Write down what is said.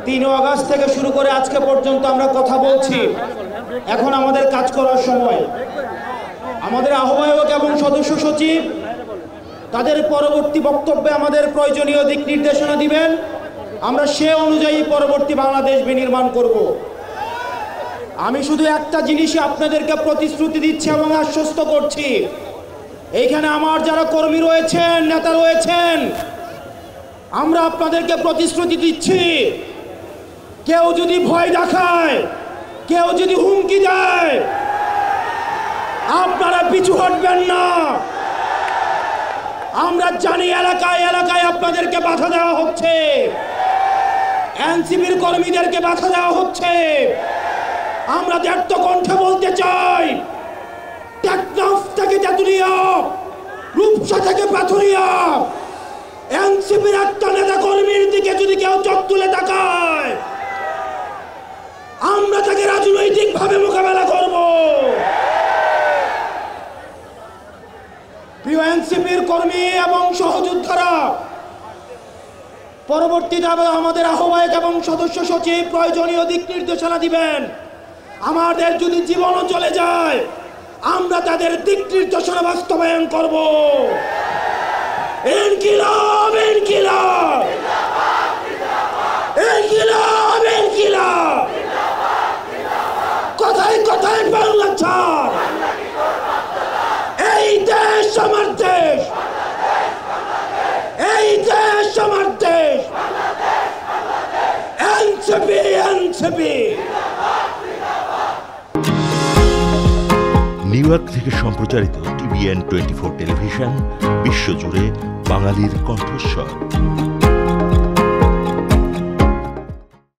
3 August থেকে শুরু করে আজকে পর্যন্ত আমরা কথা বলছি। এখন আমাদের কাজ করার সময়। আমাদের আহ্বায়ক এবং সদস্য সচিব তাদের পরবর্তী বক্তব্যে আমাদের প্রয়োজনীয় দিক নির্দেশনা দিবেন। আমরা সে অনুযায়ী পরবর্তী বাংলাদেশ বিনির্মাণ করব। আমি শুধু একটা জিনিসই আপনাদেরকে প্রতিশ্রুতি দিচ্ছি এবং আশ্বস্ত করছি, এইখানে আমার যারা কর্মী রয়েছেন, নেতা রয়েছেন, আমরা আপনাদেরকে প্রতিশ্রুতি দিচ্ছি, কেউ যদি ভয় দেখায়, কেউ যদি হুমকি দেয়, আপনারা পিছু হটবেন না। আমরা জানি এলাকায় এলাকায় আপনাদেরকে বাধা দেওয়া হচ্ছে, এনসিপির কর্মীদেরকে বাধা দেওয়া হচ্ছে। আমরা দ্ব্যর্থ কণ্ঠে বলতে চাই, টেকনাফ থেকে তেঁতুলিয়া, রূপসা থেকে পাথুরিয়া, এনসিপির একটা নেতা কর্মীর দিকে যদি কেউ চোখ তুলে তাকায়, আমরা তাকে রাজনৈতিকভাবে মোকাবেলা করব। প্রিয় এনসিপির কর্মী এবং সহযোদ্ধারা, পরবর্তীতে আমাদের আহ্বায়ক এবং সদস্য সচিব প্রয়োজনীয় দিক নির্দেশনা দিবেন। আমাদের যদি জীবনও চলে যায়, আমরা তাদের দিক নির্দেশনা বাস্তবায়ন করব। ইনকিলাব ইনকিলাব ইনকিলাব ইনকিলাব, কথায় কথায় বাংলা ছাড়। এই দেশ আমার দেশ, এই দেশ আমার দেশ। NCP NCP. নিউ ইয়র্ক থেকে সম্প্রচারিত TVN 24 টেলিভিশন বিশ্বজুড়ে বাঙালির কণ্ঠস্বর।